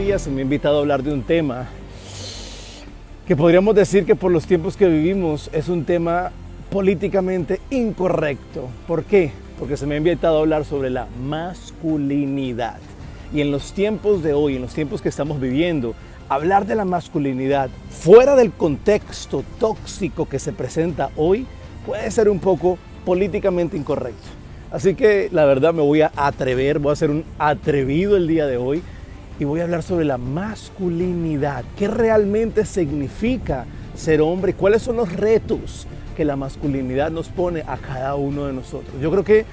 día se me ha invitado a hablar de un tema que podríamos decir que por los tiempos que vivimos es un tema políticamente incorrecto. ¿Por qué? Porque se me ha invitado a hablar sobre la masculinidad. Y en los tiempos de hoy, en los tiempos que estamos viviendo, hablar de la masculinidad fuera del contexto tóxico que se presenta hoy puede ser un poco políticamente incorrecto. Así que la verdad me voy a atrever, voy a ser un atrevido el día de hoy y voy a hablar sobre la masculinidad. ¿Qué realmente significa ser hombre? ¿Cuáles son los retos que la masculinidad nos pone a cada uno de nosotros? Yo creo que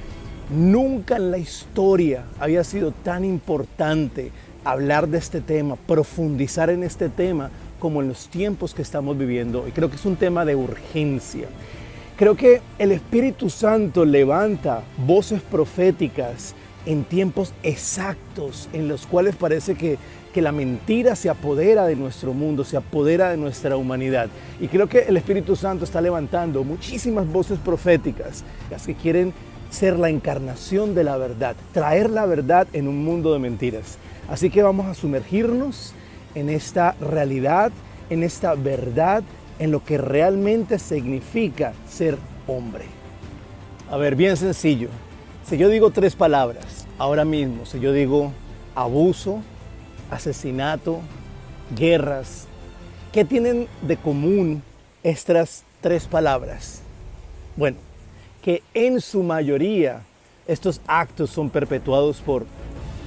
nunca en la historia había sido tan importante hablar de este tema, profundizar en este tema como en los tiempos que estamos viviendo. Y creo que es un tema de urgencia. Creo que el Espíritu Santo levanta voces proféticas en tiempos exactos en los cuales parece que la mentira se apodera de nuestro mundo, se apodera de nuestra humanidad. Y creo que el Espíritu Santo está levantando muchísimas voces proféticas, las que quieren ser la encarnación de la verdad, traer la verdad en un mundo de mentiras. Así que vamos a sumergirnos en esta realidad, en esta verdad, en lo que realmente significa ser hombre. A ver, bien sencillo. Si yo digo 3 palabras ahora mismo, si yo digo abuso, asesinato, guerras, ¿qué tienen de común estas 3 palabras? Bueno, que en su mayoría estos actos son perpetuados por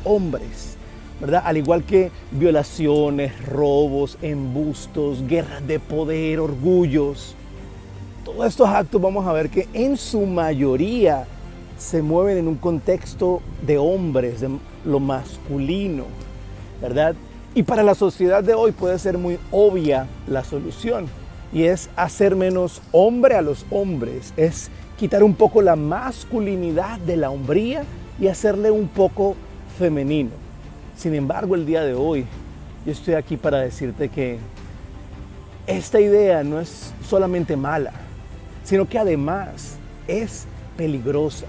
hombres, ¿verdad? Al igual que violaciones, robos, embustos, guerras de poder, orgullos. Todos estos actos vamos a ver que en su mayoría se mueven en un contexto de hombres, de lo masculino, ¿verdad? Y para la sociedad de hoy puede ser muy obvia la solución, y es hacer menos hombre a los hombres, es quitar un poco la masculinidad de la hombría y hacerle un poco femenino. Sin embargo, el día de hoy, yo estoy aquí para decirte que esta idea no es solamente mala, sino que además es peligrosa.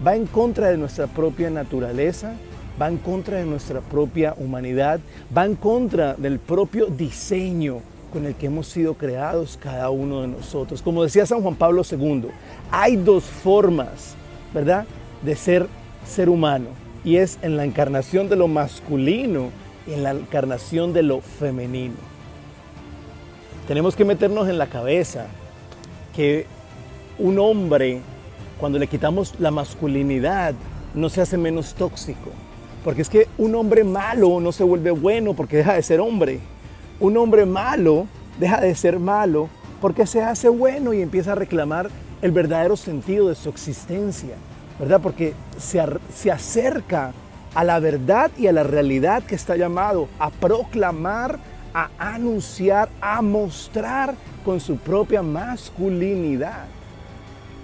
Va en contra de nuestra propia naturaleza, va en contra de nuestra propia humanidad, va en contra del propio diseño con el que hemos sido creados cada uno de nosotros. Como decía San Juan Pablo II, hay 2 formas, ¿verdad?, de ser humano. Y es en la encarnación de lo masculino y en la encarnación de lo femenino. Tenemos que meternos en la cabeza que un hombre, cuando le quitamos la masculinidad, no se hace menos tóxico. Porque es que un hombre malo no se vuelve bueno porque deja de ser hombre. Un hombre malo deja de ser malo porque se hace bueno y empieza a reclamar el verdadero sentido de su existencia, ¿verdad? Porque se acerca a la verdad y a la realidad que está llamado a proclamar, a anunciar, a mostrar con su propia masculinidad.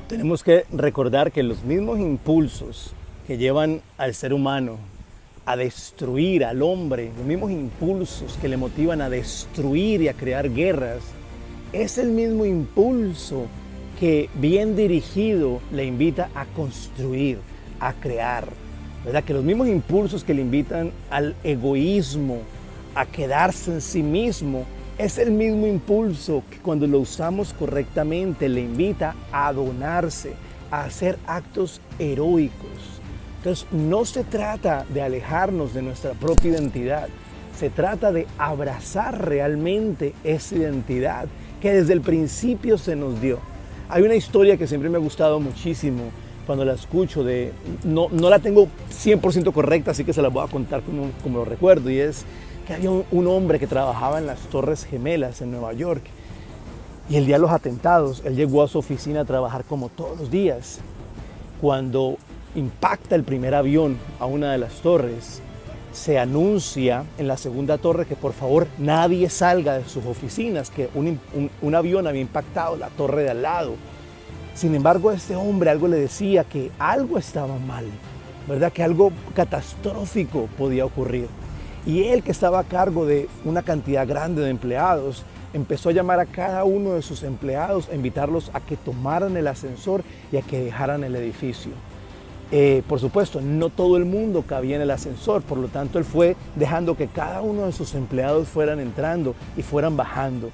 Tenemos que recordar que los mismos impulsos que llevan al ser humano a destruir al hombre, los mismos impulsos que le motivan a destruir y a crear guerras, es el mismo impulso que bien dirigido le invita a construir, a crear, ¿verdad? Que los mismos impulsos que le invitan al egoísmo, a quedarse en sí mismo, es el mismo impulso que cuando lo usamos correctamente le invita a donarse, a hacer actos heroicos. Entonces no se trata de alejarnos de nuestra propia identidad, se trata de abrazar realmente esa identidad que desde el principio se nos dio. Hay una historia que siempre me ha gustado muchísimo cuando la escucho, no la tengo 100% correcta, así que se la voy a contar como lo recuerdo, y es que había un hombre que trabajaba en las Torres Gemelas en Nueva York, y el día de los atentados, él llegó a su oficina a trabajar como todos los días. Cuando impacta el primer avión a una de las torres, se anuncia en la segunda torre que por favor nadie salga de sus oficinas, que un avión había impactado la torre de al lado. Sin embargo, a este hombre algo le decía que algo estaba mal, ¿verdad? Que algo catastrófico podía ocurrir. Y él, que estaba a cargo de una cantidad grande de empleados, empezó a llamar a cada uno de sus empleados, a invitarlos a que tomaran el ascensor y a que dejaran el edificio. Por supuesto, no todo el mundo cabía en el ascensor, por lo tanto él fue dejando que cada uno de sus empleados fueran entrando y fueran bajando,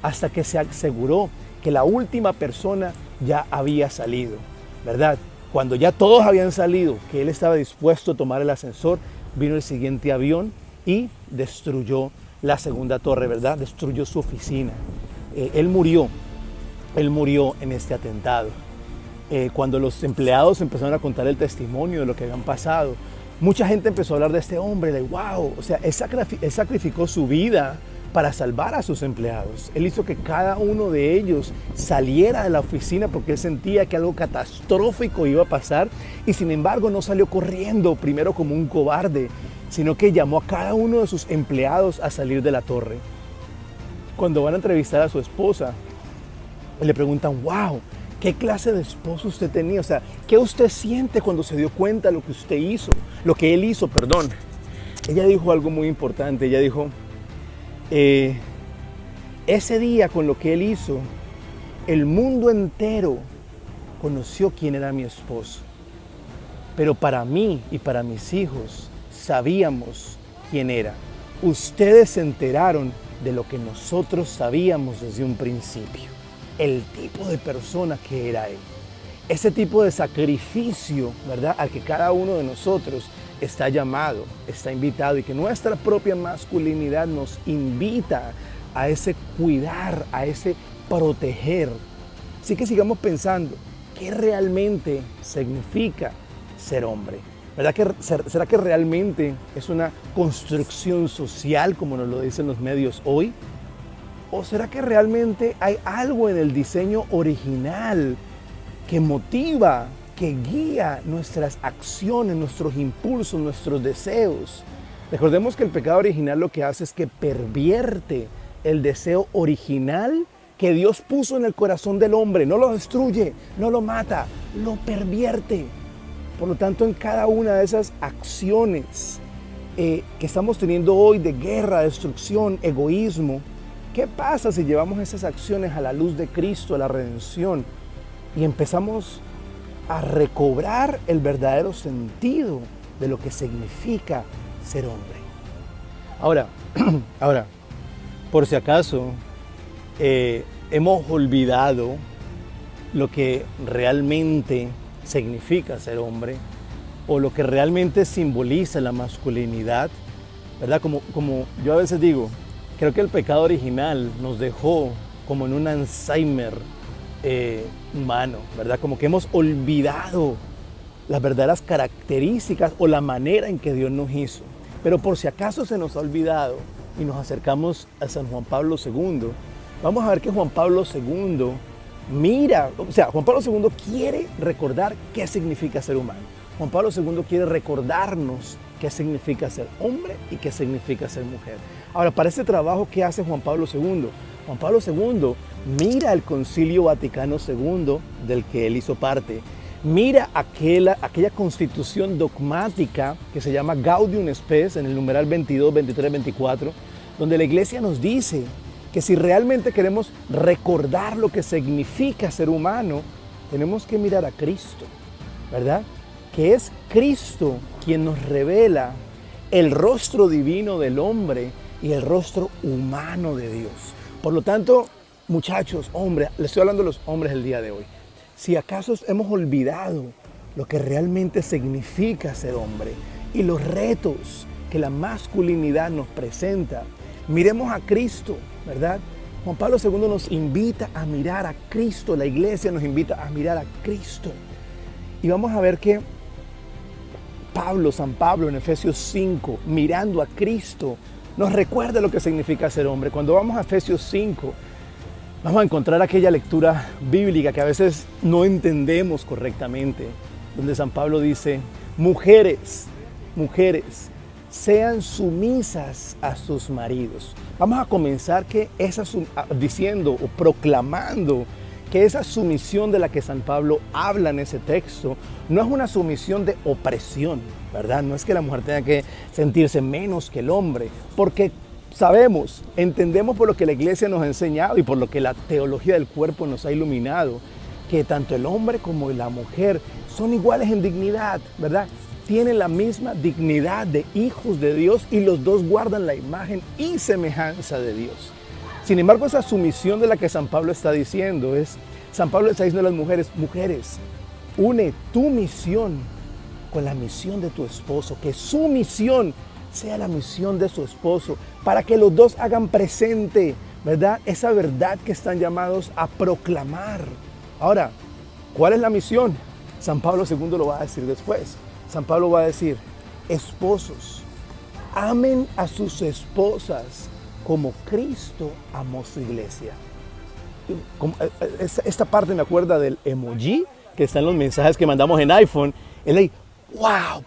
hasta que se aseguró que la última persona ya había salido, ¿verdad? Cuando ya todos habían salido, que él estaba dispuesto a tomar el ascensor, vino el siguiente avión y destruyó la segunda torre, ¿verdad? Destruyó su oficina. Él murió en este atentado. Cuando los empleados empezaron a contar el testimonio de lo que habían pasado, mucha gente empezó a hablar de este hombre, de wow, o sea, él sacrificó su vida para salvar a sus empleados. Él hizo que cada uno de ellos saliera de la oficina porque él sentía que algo catastrófico iba a pasar y sin embargo no salió corriendo primero como un cobarde, sino que llamó a cada uno de sus empleados a salir de la torre. Cuando van a entrevistar a su esposa, le preguntan, wow, ¿qué clase de esposo usted tenía? O sea, ¿qué usted siente cuando se dio cuenta de lo que usted hizo? Lo que él hizo, perdón. Ella dijo algo muy importante. Ella dijo, ese día con lo que él hizo, el mundo entero conoció quién era mi esposo. Pero para mí y para mis hijos sabíamos quién era. Ustedes se enteraron de lo que nosotros sabíamos desde un principio. El tipo de persona que era él. Ese tipo de sacrificio, ¿verdad?, al que cada uno de nosotros está llamado, está invitado, y que nuestra propia masculinidad nos invita a ese cuidar, a ese proteger. Así que sigamos pensando, ¿qué realmente significa ser hombre? ¿Será que realmente es una construcción social, como nos lo dicen los medios hoy? ¿O será que realmente hay algo en el diseño original que motiva, que guía nuestras acciones, nuestros impulsos, nuestros deseos? Recordemos que el pecado original lo que hace es que pervierte el deseo original que Dios puso en el corazón del hombre. No lo destruye, no lo mata, lo pervierte. Por lo tanto, en cada una de esas acciones que estamos teniendo hoy de guerra, destrucción, egoísmo, ¿qué pasa si llevamos esas acciones a la luz de Cristo, a la redención, y empezamos a recobrar el verdadero sentido de lo que significa ser hombre? Ahora, por si acaso hemos olvidado lo que realmente significa ser hombre o lo que realmente simboliza la masculinidad, ¿verdad? Como yo a veces digo, creo que el pecado original nos dejó como en un Alzheimer humano, ¿verdad? Como que hemos olvidado las verdaderas características o la manera en que Dios nos hizo. Pero por si acaso se nos ha olvidado y nos acercamos a San Juan Pablo II, vamos a ver que Juan Pablo II Juan Pablo II quiere recordar qué significa ser humano. Juan Pablo II quiere recordarnos qué significa ser hombre y qué significa ser mujer. Ahora, para ese trabajo, ¿qué hace Juan Pablo II? Juan Pablo II mira el Concilio Vaticano II del que él hizo parte. Mira aquella constitución dogmática que se llama Gaudium Spes en el numeral 22, 23, 24, donde la iglesia nos dice que si realmente queremos recordar lo que significa ser humano, tenemos que mirar a Cristo, ¿verdad? Que es Cristo quien nos revela el rostro divino del hombre y el rostro humano de Dios. Por lo tanto, muchachos, hombres, les estoy hablando a los hombres el día de hoy. Si acaso hemos olvidado lo que realmente significa ser hombre y los retos que la masculinidad nos presenta, miremos a Cristo, ¿verdad? Juan Pablo II nos invita a mirar a Cristo, la iglesia nos invita a mirar a Cristo. Y vamos a ver que San Pablo en Efesios 5, mirando a Cristo, nos recuerda lo que significa ser hombre. Cuando vamos a Efesios 5, vamos a encontrar aquella lectura bíblica que a veces no entendemos correctamente, donde San Pablo dice, mujeres, sean sumisas a sus maridos. Vamos a comenzar diciendo o proclamando que esa sumisión de la que San Pablo habla en ese texto no es una sumisión de opresión, ¿verdad? No es que la mujer tenga que sentirse menos que el hombre, porque entendemos por lo que la iglesia nos ha enseñado y por lo que la teología del cuerpo nos ha iluminado, que tanto el hombre como la mujer son iguales en dignidad, ¿verdad? Tienen la misma dignidad de hijos de Dios y los dos guardan la imagen y semejanza de Dios. Sin embargo, esa sumisión de la que San Pablo está diciendo es, San Pablo está diciendo a las mujeres, mujeres, une tu misión con la misión de tu esposo, que su misión sea la misión de su esposo, para que los dos hagan presente, ¿verdad? Esa verdad que están llamados a proclamar. Ahora, ¿cuál es la misión? San Pablo II lo va a decir después. San Pablo va a decir, esposos, amen a sus esposas como Cristo amó su iglesia. Esta parte me acuerda del emoji que está en los mensajes que mandamos en iPhone. Él ahí, wow,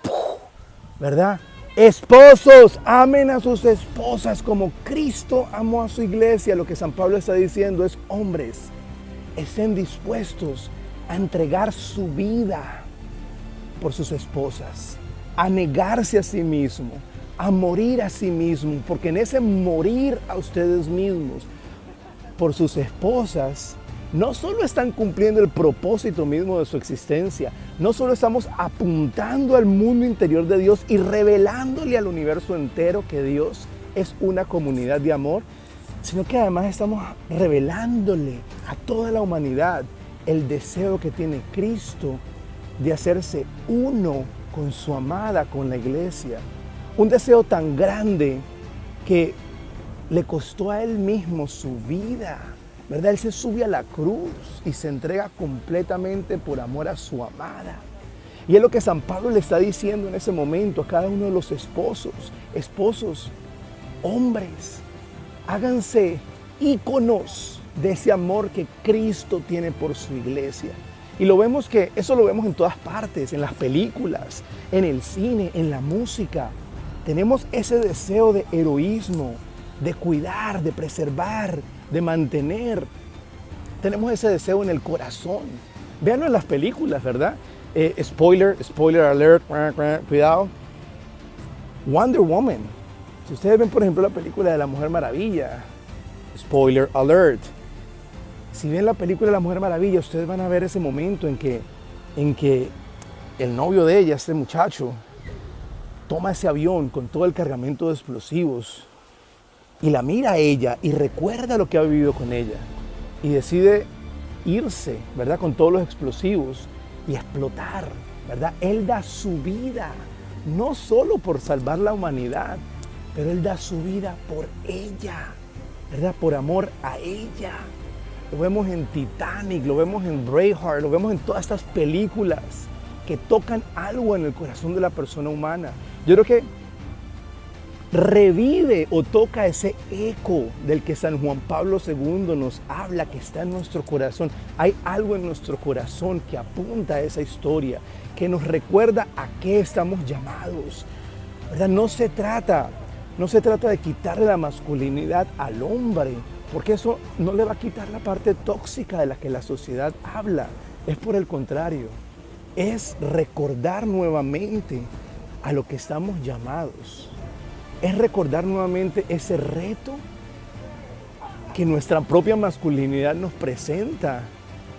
¿verdad? Esposos, amen a sus esposas como Cristo amó a su iglesia. Lo que San Pablo está diciendo es, hombres, estén dispuestos a entregar su vida por sus esposas, a negarse a sí mismo, a morir a sí mismo, porque en ese morir a ustedes mismos por sus esposas, no solo están cumpliendo el propósito mismo de su existencia, no solo estamos apuntando al mundo interior de Dios y revelándole al universo entero que Dios es una comunidad de amor, sino que además estamos revelándole a toda la humanidad el deseo que tiene Cristo de hacerse uno con su amada, con la iglesia. Un deseo tan grande que le costó a él mismo su vida, ¿verdad? Él se sube a la cruz y se entrega completamente por amor a su amada. Y es lo que San Pablo le está diciendo en ese momento a cada uno de los esposos. Esposos, hombres, háganse íconos de ese amor que Cristo tiene por su iglesia. Y eso lo vemos en todas partes, en las películas, en el cine, en la música. Tenemos ese deseo de heroísmo, de cuidar, de preservar, de mantener. Tenemos ese deseo en el corazón. Véanlo en las películas, ¿verdad? Spoiler alert, cuidado. Wonder Woman. Si ustedes ven, por ejemplo, la película de la Mujer Maravilla, spoiler alert. Si ven la película de la Mujer Maravilla, ustedes van a ver ese momento en que el novio de ella, este muchacho, toma ese avión con todo el cargamento de explosivos y la mira a ella y recuerda lo que ha vivido con ella y decide irse, ¿verdad? Con todos los explosivos y explotar, ¿verdad? Él da su vida, no solo por salvar la humanidad, pero él da su vida por ella, ¿verdad? Por amor a ella. Lo vemos en Titanic, lo vemos en Braveheart, lo vemos en todas estas películas que tocan algo en el corazón de la persona humana. Yo creo que revive o toca ese eco del que San Juan Pablo II nos habla, que está en nuestro corazón. Hay algo en nuestro corazón que apunta a esa historia, que nos recuerda a qué estamos llamados, ¿verdad? No se trata de quitarle la masculinidad al hombre, porque eso no le va a quitar la parte tóxica de la que la sociedad habla. Es por el contrario, es recordar nuevamente a lo que estamos llamados. Es recordar nuevamente ese reto que nuestra propia masculinidad nos presenta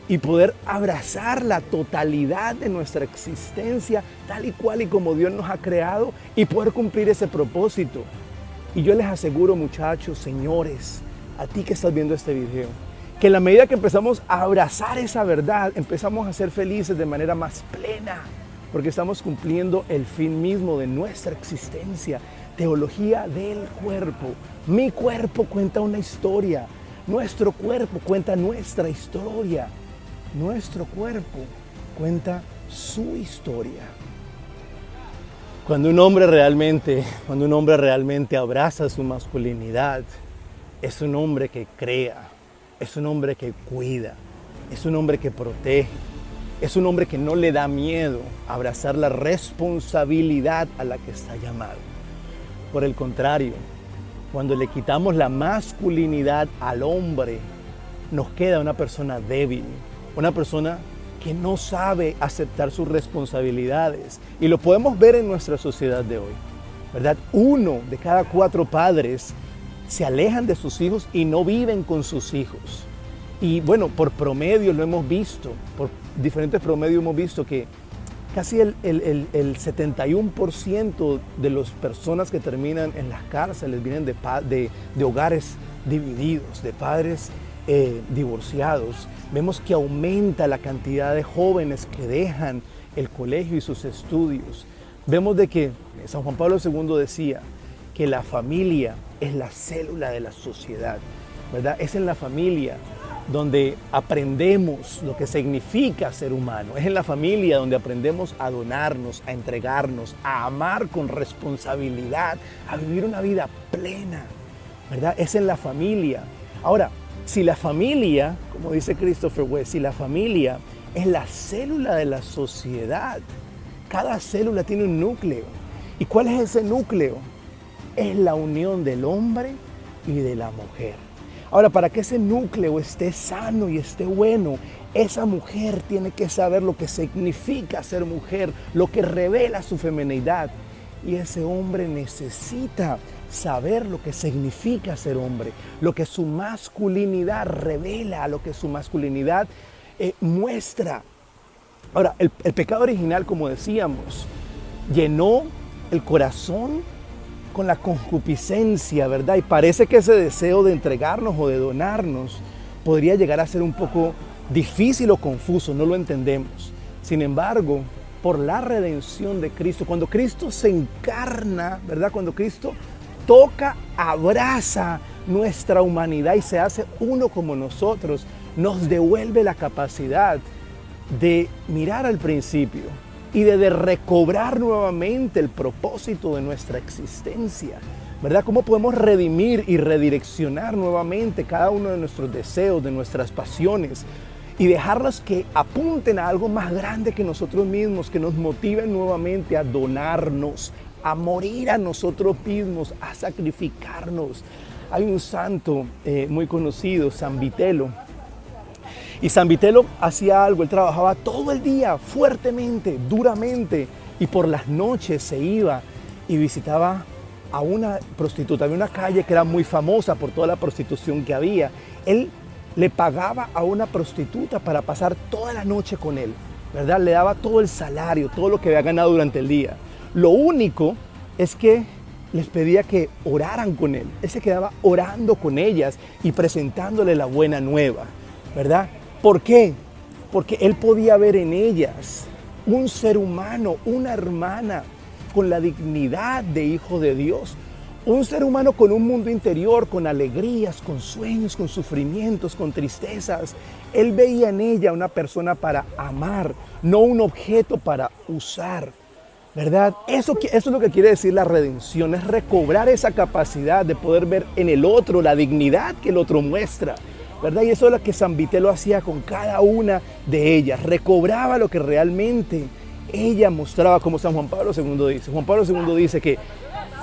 y poder abrazar la totalidad de nuestra existencia tal y cual y como Dios nos ha creado y poder cumplir ese propósito. Y yo les aseguro, muchachos, señores, a ti que estás viendo este video, que en la medida que empezamos a abrazar esa verdad, empezamos a ser felices de manera más plena, porque estamos cumpliendo el fin mismo de nuestra existencia. Teología del cuerpo. Mi cuerpo cuenta una historia. Nuestro cuerpo cuenta nuestra historia. Nuestro cuerpo cuenta su historia. Cuando un hombre realmente abraza su masculinidad, es un hombre que crea, es un hombre que cuida, es un hombre que protege, es un hombre que no le da miedo abrazar la responsabilidad a la que está llamado. Por el contrario, cuando le quitamos la masculinidad al hombre, nos queda una persona débil, una persona que no sabe aceptar sus responsabilidades. Y lo podemos ver en nuestra sociedad de hoy, ¿verdad? 1 de cada 4 padres se alejan de sus hijos y no viven con sus hijos. Y bueno, por promedio lo hemos visto, por diferentes promedios hemos visto que casi el 71% de las personas que terminan en las cárceles vienen de hogares divididos, de padres divorciados. Vemos que aumenta la cantidad de jóvenes que dejan el colegio y sus estudios. Vemos de que San Juan Pablo II decía que la familia es la célula de la sociedad, ¿verdad? Es en la familia donde aprendemos lo que significa ser humano. Es en la familia donde aprendemos a donarnos, a entregarnos, a amar con responsabilidad, a vivir una vida plena, ¿verdad? Es en la familia. Ahora, si la familia, como dice Christopher West, si la familia es la célula de la sociedad, cada célula tiene un núcleo. ¿Y cuál es ese núcleo? Es la unión del hombre y de la mujer. Ahora, para que ese núcleo esté sano y esté bueno, esa mujer tiene que saber lo que significa ser mujer, lo que revela su feminidad. Y ese hombre necesita saber lo que significa ser hombre, lo que su masculinidad revela, lo que su masculinidad muestra. Ahora, el pecado original, como decíamos, llenó el corazón con la concupiscencia, ¿verdad? Y parece que ese deseo de entregarnos o de donarnos podría llegar a ser un poco difícil o confuso, no lo entendemos. Sin embargo, por la redención de Cristo, cuando Cristo se encarna, ¿verdad? Cuando Cristo toca, abraza nuestra humanidad y se hace uno como nosotros, nos devuelve la capacidad de mirar al principio y de recobrar nuevamente el propósito de nuestra existencia, ¿verdad? ¿Cómo podemos redimir y redireccionar nuevamente cada uno de nuestros deseos, de nuestras pasiones y dejarlas que apunten a algo más grande que nosotros mismos, que nos motiven nuevamente a donarnos, a morir a nosotros mismos, a sacrificarnos? Hay un santo muy conocido, San Vitelo. Y San Vitelo hacía algo, él trabajaba todo el día fuertemente, duramente, y por las noches se iba y visitaba a una prostituta. Había una calle que era muy famosa por toda la prostitución que había. Él le pagaba a una prostituta para pasar toda la noche con él, ¿verdad? Le daba todo el salario, todo lo que había ganado durante el día. Lo único es que les pedía que oraran con él. Él se quedaba orando con ellas y presentándole la buena nueva, ¿verdad? ¿Por qué? Porque él podía ver en ellas un ser humano, una hermana con la dignidad de hijo de Dios, un ser humano con un mundo interior, con alegrías, con sueños, con sufrimientos, con tristezas. Él veía en ella una persona para amar, no un objeto para usar, ¿verdad? Eso es lo que quiere decir la redención, es recobrar esa capacidad de poder ver en el otro la dignidad que el otro muestra, ¿verdad? Y eso es lo que San Vitelo hacía con cada una de ellas. Recobraba lo que realmente ella mostraba, como San Juan Pablo II dice. Juan Pablo II dice que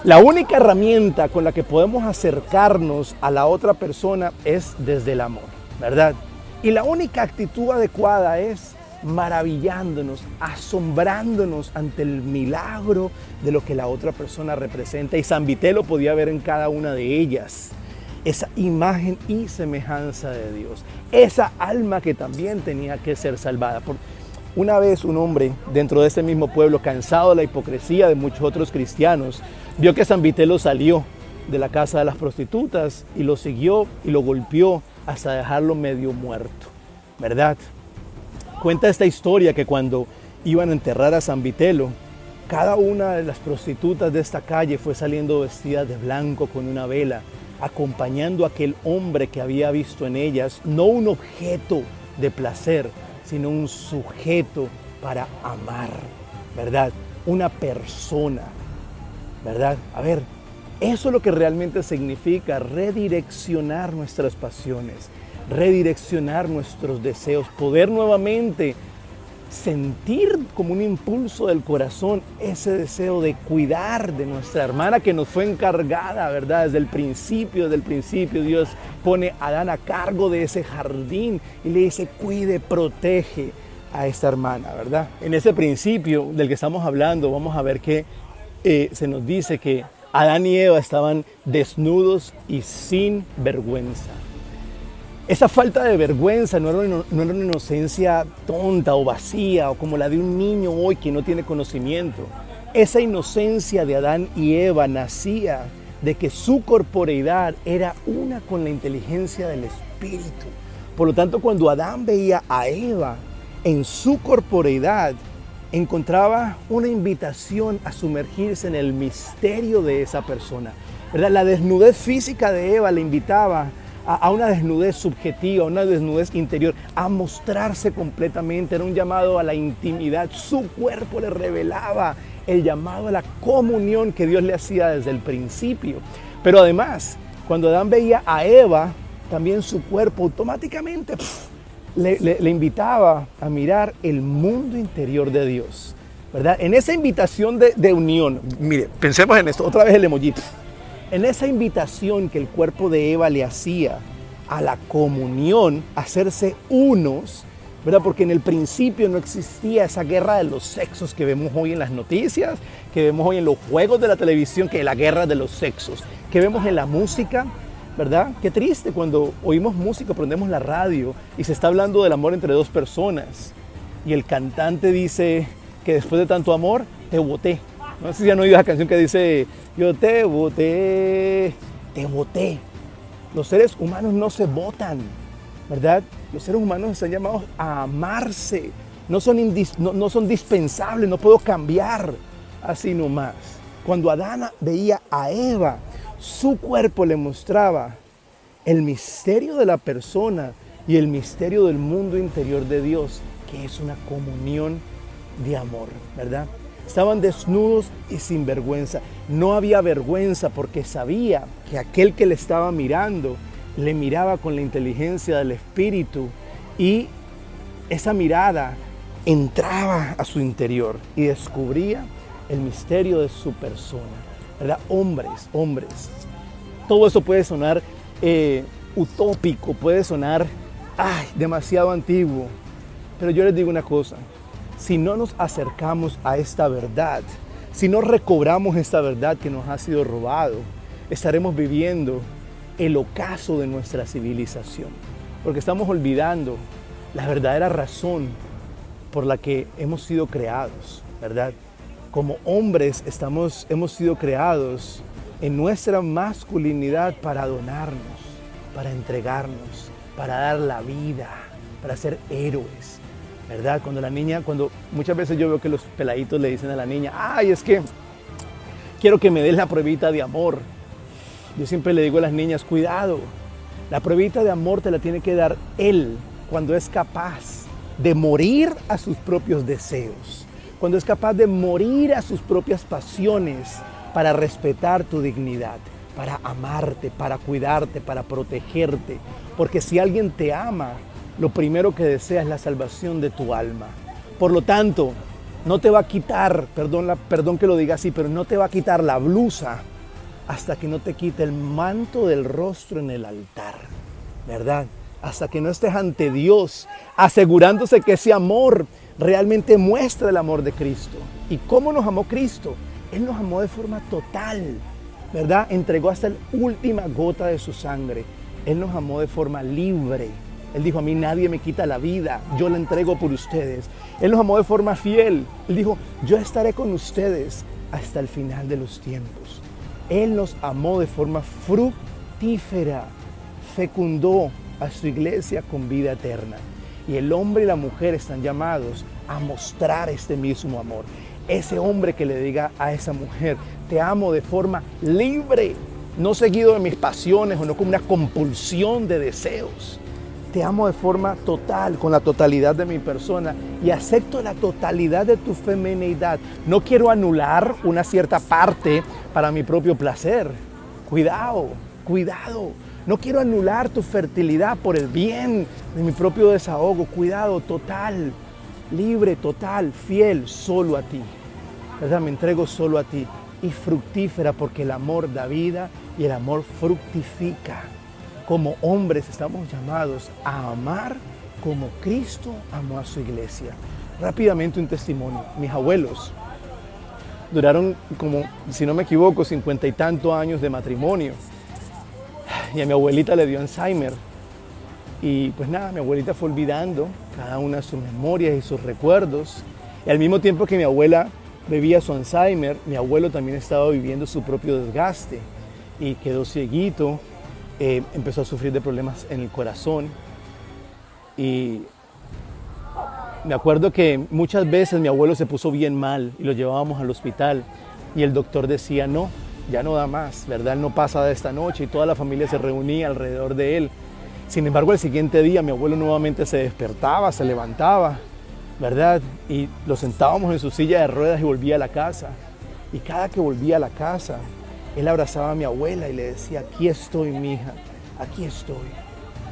la única herramienta con la que podemos acercarnos a la otra persona es desde el amor, ¿verdad? Y la única actitud adecuada es maravillándonos, asombrándonos ante el milagro de lo que la otra persona representa. Y San Vitelo podía ver en cada una de ellas esa imagen y semejanza de Dios, esa alma que también tenía que ser salvada. Una vez un hombre dentro de ese mismo pueblo, cansado de la hipocresía de muchos otros cristianos, vio que San Vitelo salió de la casa de las prostitutas y lo siguió y lo golpeó hasta dejarlo medio muerto, ¿verdad? Cuenta esta historia que cuando iban a enterrar a San Vitelo, cada una de las prostitutas de esta calle fue saliendo vestida de blanco con una vela, acompañando a aquel hombre que había visto en ellas, no un objeto de placer, sino un sujeto para amar, ¿verdad? Una persona, ¿verdad? A ver, eso es lo que realmente significa redireccionar nuestras pasiones, redireccionar nuestros deseos, poder nuevamente sentir como un impulso del corazón ese deseo de cuidar de nuestra hermana que nos fue encargada, ¿verdad? Desde el principio Dios pone a Adán a cargo de ese jardín y le dice: cuide, protege a esta hermana, ¿verdad? En ese principio del que estamos hablando vamos a ver que se nos dice que Adán y Eva estaban desnudos y sin vergüenza. Esa falta de vergüenza no era una inocencia tonta o vacía o como la de un niño hoy que no tiene conocimiento. Esa inocencia de Adán y Eva nacía de que su corporeidad era una con la inteligencia del Espíritu. Por lo tanto, cuando Adán veía a Eva en su corporeidad, encontraba una invitación a sumergirse en el misterio de esa persona, ¿verdad? La desnudez física de Eva le invitaba a una desnudez subjetiva, a una desnudez interior, a mostrarse completamente. Era un llamado a la intimidad. Su cuerpo le revelaba el llamado a la comunión que Dios le hacía desde el principio. Pero además, cuando Adán veía a Eva, también su cuerpo automáticamente le invitaba a mirar el mundo interior de Dios, ¿verdad? En esa invitación de unión, mire, pensemos en esto, otra vez el emoji. En esa invitación que el cuerpo de Eva le hacía a la comunión, a hacerse unos, ¿verdad? Porque en el principio no existía esa guerra de los sexos que vemos hoy en las noticias, que vemos hoy en los juegos de la televisión, que es la guerra de los sexos, que vemos en la música, ¿verdad? Qué triste cuando oímos música, prendemos la radio y se está hablando del amor entre dos personas y el cantante dice que después de tanto amor, te boté. No sé si ya no oído esa canción que dice, yo te boté, te boté. Los seres humanos no se botan, ¿verdad? Los seres humanos están llamados a amarse. No son dispensables, no puedo cambiar así nomás. Cuando Adán veía a Eva, su cuerpo le mostraba el misterio de la persona y el misterio del mundo interior de Dios, que es una comunión de amor, ¿verdad? Estaban desnudos y sin vergüenza. No había vergüenza porque sabía que aquel que le estaba mirando le miraba con la inteligencia del Espíritu y esa mirada entraba a su interior y descubría el misterio de su persona, ¿verdad? Hombres. Todo eso puede sonar utópico, puede sonar demasiado antiguo, pero yo les digo una cosa. Si no nos acercamos a esta verdad, si no recobramos esta verdad que nos ha sido robado, estaremos viviendo el ocaso de nuestra civilización, porque estamos olvidando la verdadera razón por la que hemos sido creados, ¿verdad? Como hombres hemos sido creados en nuestra masculinidad para donarnos, para entregarnos, para dar la vida, para ser héroes, ¿verdad? Cuando muchas veces yo veo que los peladitos le dicen a la niña, es que quiero que me des la pruebita de amor. Yo siempre le digo a las niñas, cuidado, la pruebita de amor te la tiene que dar él cuando es capaz de morir a sus propios deseos, cuando es capaz de morir a sus propias pasiones para respetar tu dignidad, para amarte, para cuidarte, para protegerte. Porque si alguien te ama, lo primero que desea es la salvación de tu alma. Por lo tanto, no te va a quitar, perdón que lo diga así, pero no te va a quitar la blusa hasta que no te quite el manto del rostro en el altar, ¿verdad? Hasta que no estés ante Dios, asegurándose que ese amor realmente muestra el amor de Cristo. ¿Y cómo nos amó Cristo? Él nos amó de forma total, ¿verdad? Entregó hasta la última gota de su sangre. Él nos amó de forma libre. Él dijo, a mí nadie me quita la vida, yo la entrego por ustedes. Él nos amó de forma fiel. Él dijo, yo estaré con ustedes hasta el final de los tiempos. Él nos amó de forma fructífera, fecundó a su iglesia con vida eterna. Y el hombre y la mujer están llamados a mostrar este mismo amor. Ese hombre que le diga a esa mujer, te amo de forma libre, no seguido de mis pasiones o no con una compulsión de deseos. Te amo de forma total, con la totalidad de mi persona y acepto la totalidad de tu feminidad. No quiero anular una cierta parte para mi propio placer. Cuidado. No quiero anular tu fertilidad por el bien de mi propio desahogo. Cuidado, total, libre, total, fiel, solo a ti. ¿Verdad? Me entrego solo a ti. Y fructífera porque el amor da vida y el amor fructifica. Como hombres estamos llamados a amar como Cristo amó a su iglesia. Rápidamente un testimonio. Mis abuelos duraron como, si no me equivoco, 50 y tantos años de matrimonio. Y a mi abuelita le dio Alzheimer. Y pues nada, mi abuelita fue olvidando cada una de sus memorias y sus recuerdos. Y al mismo tiempo que mi abuela vivía su Alzheimer, mi abuelo también estaba viviendo su propio desgaste y quedó cieguito, empezó a sufrir de problemas en el corazón. Y me acuerdo que muchas veces mi abuelo se puso bien mal y lo llevábamos al hospital y el doctor decía, no, ya no da más, ¿verdad? Él no pasa de esta noche, y toda la familia se reunía alrededor de él. Sin embargo, el siguiente día mi abuelo nuevamente se despertaba, se levantaba, ¿verdad? Y lo sentábamos en su silla de ruedas y volvía a la casa. Y cada que volvía a la casa, él abrazaba a mi abuela y le decía, aquí estoy, mija, aquí estoy.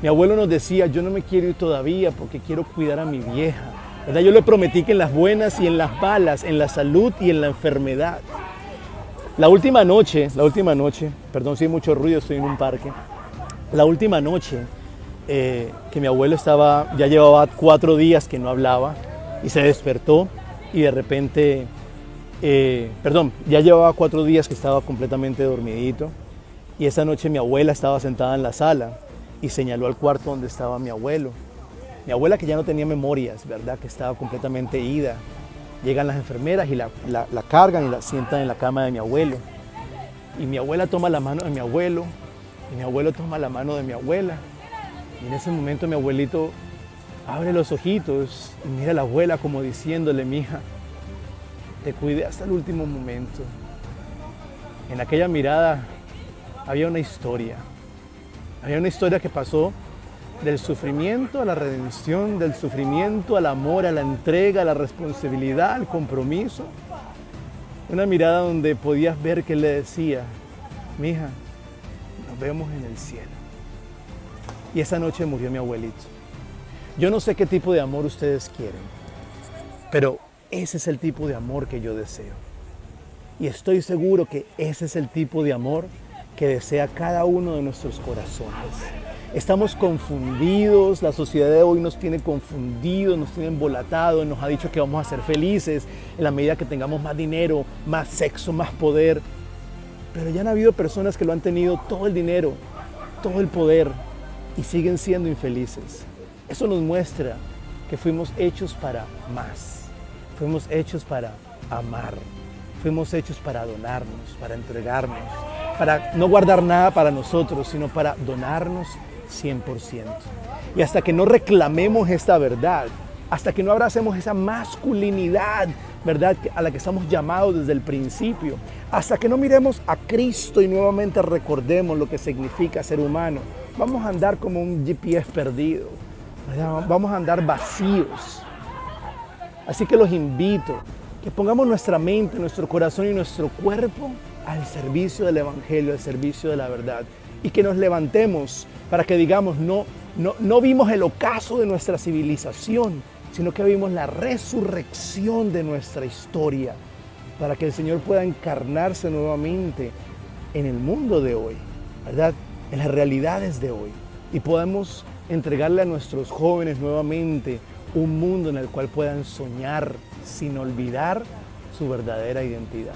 Mi abuelo nos decía, yo no me quiero ir todavía porque quiero cuidar a mi vieja, ¿verdad? Yo le prometí que en las buenas y en las malas, en la salud y en la enfermedad. La última noche, perdón si hay mucho ruido, estoy en un parque. La última noche que mi abuelo ya llevaba 4 días que no hablaba y se despertó y de repente, ya llevaba 4 días que estaba completamente dormidito y esa noche mi abuela estaba sentada en la sala y señaló al cuarto donde estaba mi abuelo. Mi abuela que ya no tenía memorias, ¿verdad? Que estaba completamente ida. Llegan las enfermeras y la cargan y la sientan en la cama de mi abuelo. Y mi abuela toma la mano de mi abuelo y mi abuelo toma la mano de mi abuela. Y en ese momento mi abuelito abre los ojitos y mira a la abuela como diciéndole, mija, te cuidé hasta el último momento. En aquella mirada había una historia. Había una historia que pasó del sufrimiento a la redención, del sufrimiento al amor, a la entrega, a la responsabilidad, al compromiso. Una mirada donde podías ver que él le decía, mija, nos vemos en el cielo. Y esa noche murió mi abuelito. Yo no sé qué tipo de amor ustedes quieren, pero ese es el tipo de amor que yo deseo. Y estoy seguro que ese es el tipo de amor que desea cada uno de nuestros corazones. Estamos confundidos, la sociedad de hoy nos tiene confundidos, nos tiene embolatados, nos ha dicho que vamos a ser felices en la medida que tengamos más dinero, más sexo, más poder. Pero ya han habido personas que lo han tenido todo el dinero, todo el poder y siguen siendo infelices. Eso nos muestra que fuimos hechos para más, fuimos hechos para amar, fuimos hechos para donarnos, para entregarnos, para no guardar nada para nosotros, sino para donarnos 100%. Y hasta que no reclamemos esta verdad, hasta que no abracemos esa masculinidad, ¿verdad?, a la que estamos llamados desde el principio, hasta que no miremos a Cristo y nuevamente recordemos lo que significa ser humano, vamos a andar como un GPS perdido, ¿verdad? Vamos a andar vacíos. Así que los invito que pongamos nuestra mente, nuestro corazón y nuestro cuerpo al servicio del Evangelio, al servicio de la verdad. Y que nos levantemos para que digamos, no vimos el ocaso de nuestra civilización, sino que vimos la resurrección de nuestra historia, para que el Señor pueda encarnarse nuevamente en el mundo de hoy, ¿verdad?, en las realidades de hoy. Y podamos entregarle a nuestros jóvenes nuevamente un mundo en el cual puedan soñar sin olvidar su verdadera identidad.